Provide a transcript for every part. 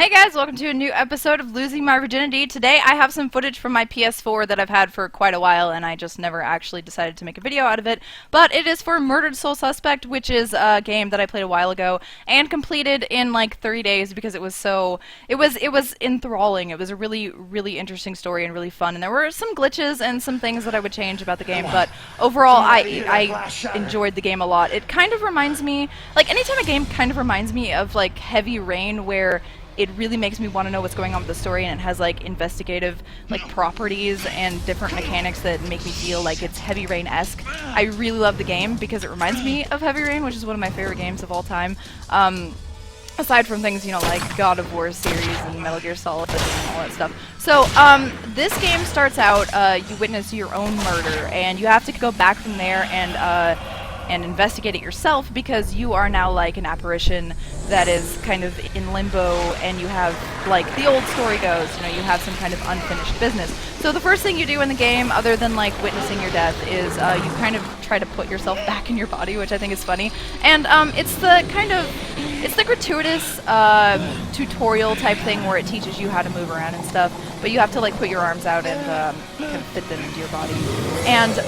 Hey guys, welcome to a new episode of Losing My Virginity. Today I have some footage from my PS4 that I've had for quite a while and I just never actually decided to make a video out of it. But it is for Murdered Soul Suspect, which is a game that I played a while ago and completed in like 30 days because it was enthralling. It was a really interesting story and really fun, and there were some glitches and some things that I would change about the game, but overall I enjoyed the game a lot. It kind of reminds me, like anytime a game kind of reminds me of like Heavy Rain, where it really makes me want to know what's going on with the story, and it has like investigative like properties and different mechanics that make me feel like it's Heavy Rain-esque. I really love the game because it reminds me of Heavy Rain, which is one of my favorite games of all time. Aside from things, you know, like God of War series and Metal Gear Solid and all that stuff. So, this game starts out, you witness your own murder, and you have to go back from there and investigate it yourself, because you are now like an apparition that is kind of in limbo, and you have, like the old story goes, you know, you have some kind of unfinished business. So the first thing you do in the game, other than like witnessing your death, is you kind of try to put yourself back in your body, which I think is funny. And it's the gratuitous tutorial type thing where it teaches you how to move around and stuff, but you have to like put your arms out and kind of fit them into your body. And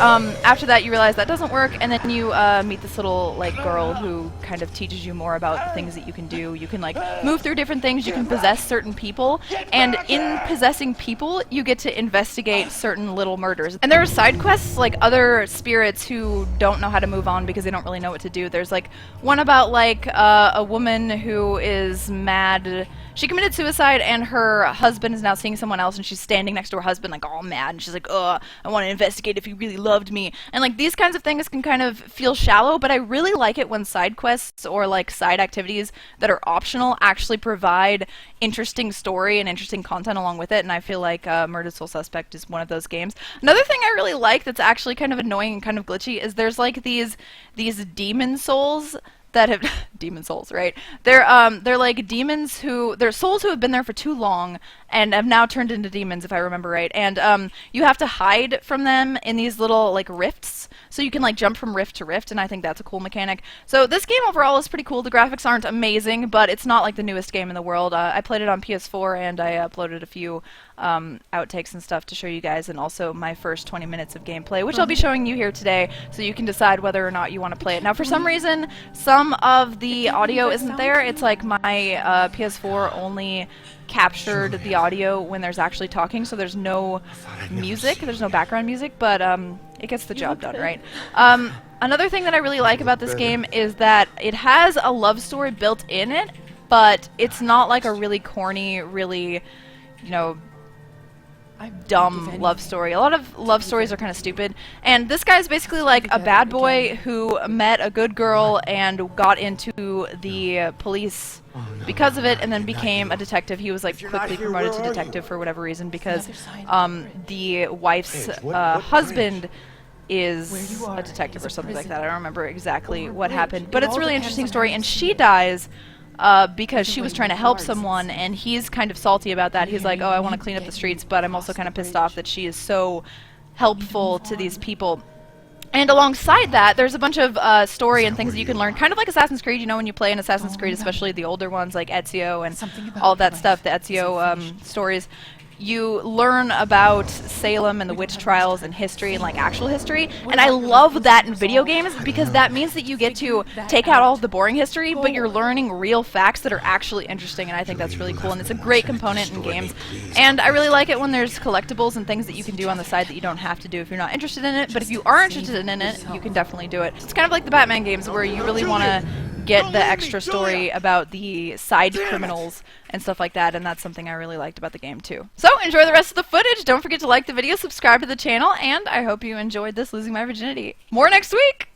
after that you realize that doesn't work, and then you meet this little like girl who kind of teaches you more about the things that you can do. You can like move through different things, you can possess certain people, and in possessing people you get to investigate certain little murders. And there are side quests, like other spirits who don't know how to move on because they don't really know what to do. There's like one about like a woman who is mad. She committed suicide and her husband is now seeing someone else, and she's standing next to her husband like all mad, and she's like, I want to investigate if he really loved me. And like these kinds of things can kind of feel shallow, but I really like it when side quests or like side activities that are optional actually provide interesting story and interesting content along with it, and I feel like Murdered Soul Suspect is one of those games. Another thing I really like that's actually kind of annoying and kind of glitchy is there's like these demon souls that have demon souls, right? They're like demons they're souls who have been there for too long and have now turned into demons, if I remember right. And you have to hide from them in these little like rifts, so you can like jump from rift to rift, and I think that's a cool mechanic. So this game overall is pretty cool. The graphics aren't amazing, but it's not like the newest game in the world. I played it on PS4, and I uploaded a few outtakes and stuff to show you guys, and also my first 20 minutes of gameplay, which I'll be showing you here today, so you can decide whether or not you want to play it. Now, for some reason, some of the audio isn't there. It's like my PS4 only captured the audio when there's actually talking, so there's no music, there's no background music, but it gets the job done, right? Another thing that I really like about this game is that it has a love story built in it, but it's not like a really corny, really, you know, dumb love story. A lot of love stories are kind of stupid, and this guy's basically like a bad boy who met a good girl and got into the police because of it, and then became a detective. He was like quickly promoted to detective for whatever reason, because the wife's husband is a detective or something like that. I don't remember exactly what happened, but it's a really interesting story, and she dies because she was trying to help someone, and he's kind of salty about that. He's like, oh, I want to clean up the streets, but I'm also kind of pissed off that she is so helpful to these people. And alongside that, there's a bunch of story and things that you can learn, kind of like Assassin's Creed. You know, when you play in Assassin's Creed, especially the older ones like Ezio and all of that stuff, the Ezio stories, you learn about Salem and the witch trials and history and like actual history, and I love that in video games, because that means that you get to take out all of the boring history, but you're learning real facts that are actually interesting, and I think that's really cool, and it's a great component in games. And I really like it when there's collectibles and things that you can do on the side that you don't have to do if you're not interested in it, but if you are interested in it, you can definitely do it. It's kind of like the Batman games, where you really want to get the extra story about the side criminals and stuff like that, and that's something I really liked about the game too. So enjoy the rest of the footage. Don't forget to like the video, subscribe to the channel, and I hope you enjoyed this Losing My Virginity. More next week!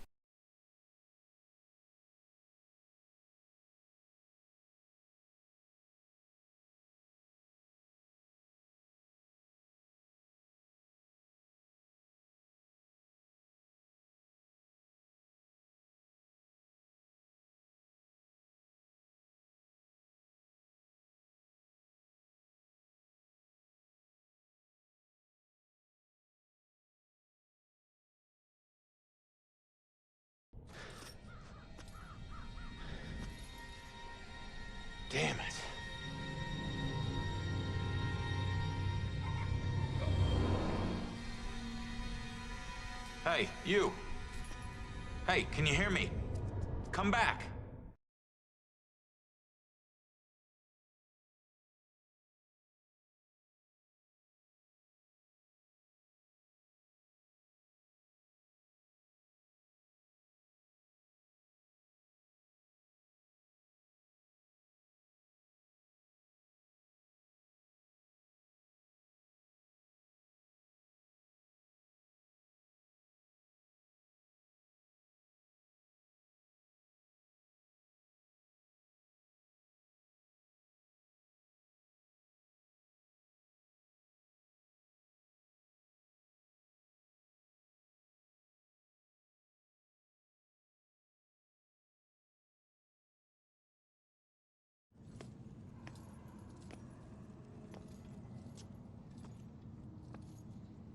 Hey, you! Hey, can you hear me? Come back!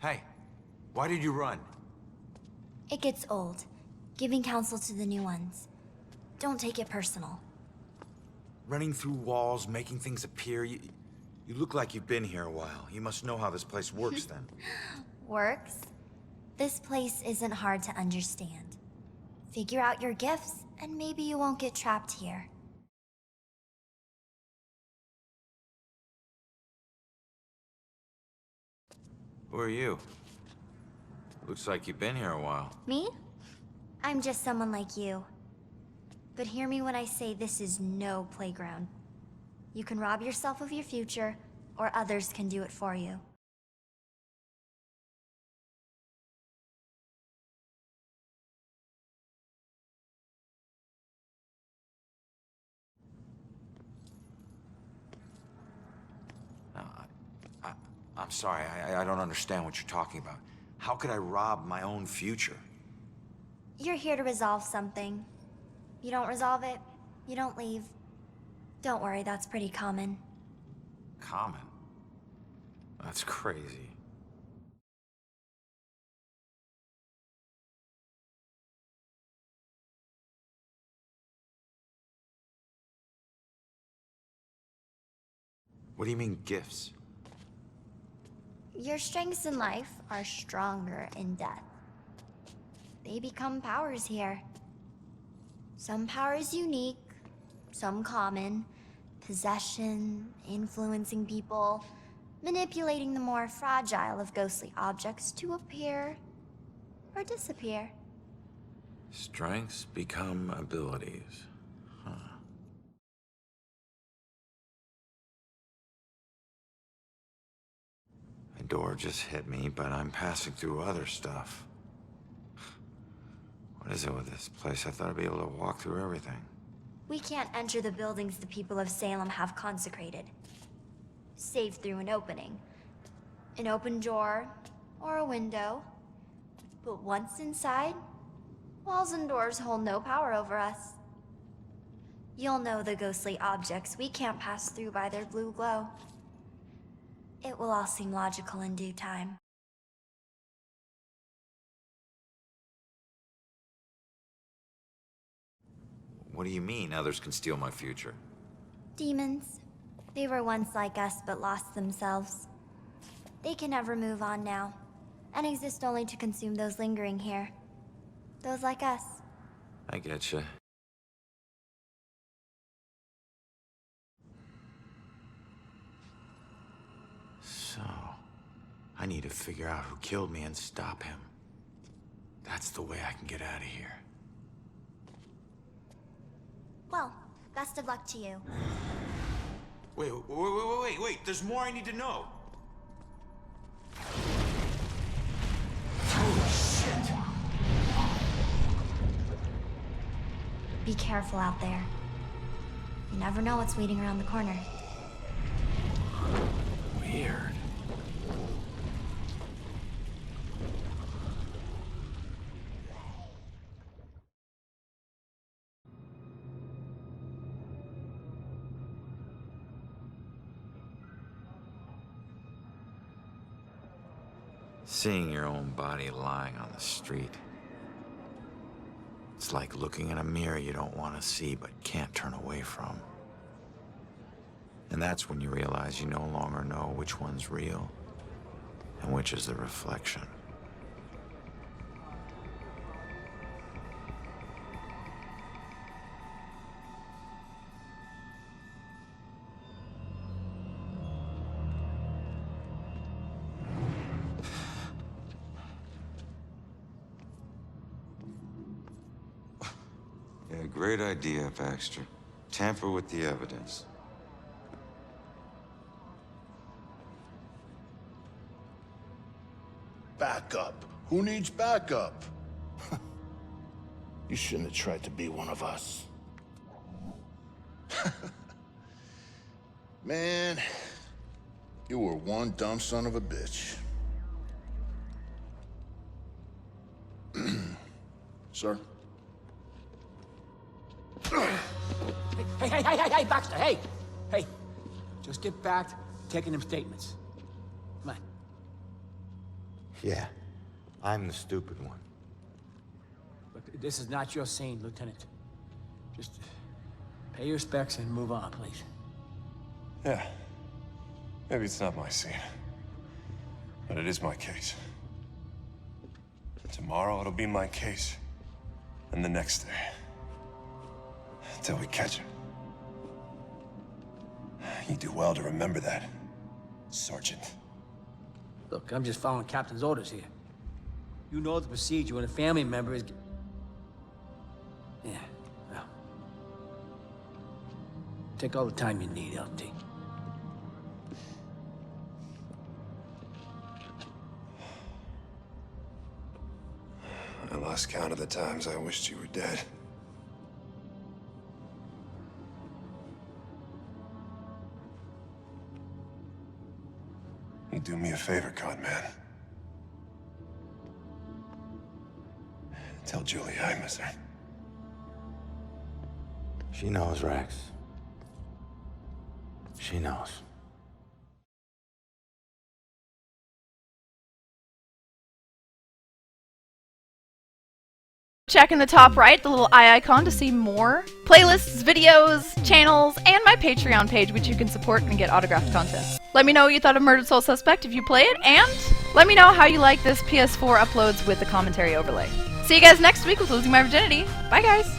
Hey, why did you run? It gets old, giving counsel to the new ones. Don't take it personal. Running through walls, making things appear, you look like you've been here a while. You must know how this place works then. Works? This place isn't hard to understand. Figure out your gifts, and maybe you won't get trapped here. Who are you? Looks like you've been here a while. Me? I'm just someone like you. But hear me when I say this is no playground. You can rob yourself of your future, or others can do it for you. I'm sorry, I don't understand what you're talking about. How could I rob my own future? You're here to resolve something. You don't resolve it, you don't leave. Don't worry, that's pretty common. Common? That's crazy. What do you mean, gifts? Your strengths in life are stronger in death. They become powers here. Some powers unique, some common. Possession, influencing people, manipulating the more fragile of ghostly objects to appear or disappear. Strengths become abilities. Huh. The door just hit me, but I'm passing through other stuff. What is it with this place? I thought I'd be able to walk through everything. We can't enter the buildings the people of Salem have consecrated, save through an opening. An open door, or a window. But once inside, walls and doors hold no power over us. You'll know the ghostly objects we can't pass through by their blue glow. It will all seem logical in due time. What do you mean others can steal my future? Demons. They were once like us but lost themselves. They can never move on now, and exist only to consume those lingering here. Those like us. I getcha. So, I need to figure out who killed me and stop him. That's the way I can get out of here. Well, best of luck to you. Wait, there's more I need to know. Holy shit! Be careful out there. You never know what's waiting around the corner. Weird. Seeing your own body lying on the street. It's like looking in a mirror you don't want to see but can't turn away from. And that's when you realize you no longer know which one's real and which is the reflection. A great idea, Baxter. Tamper with the evidence. Backup. Who needs backup? You shouldn't have tried to be one of us. Man, you were one dumb son of a bitch. Sir? Hey, Baxter, hey! Hey, just get back to taking them statements. Come on. Yeah, I'm the stupid one. Look, this is not your scene, Lieutenant. Just pay your respects and move on, please. Yeah. Maybe it's not my scene. But it is my case. Tomorrow it'll be my case. And the next day. Until we catch him. You do well to remember that, Sergeant. Look, I'm just following Captain's orders here. You know the procedure when a family member is... Yeah, well... Take all the time you need, LT. I lost count of the times I wished you were dead. You do me a favor, con man. Tell Julie I miss her. She knows, Rex. She knows. Check in the top right, the little eye icon to see more playlists, videos, channels, and my Patreon page, which you can support and get autographed content. Let me know what you thought of Murdered Soul Suspect if you play it, and let me know how you like this PS4 uploads with the commentary overlay. See you guys next week with Losing My Virginity. Bye, guys!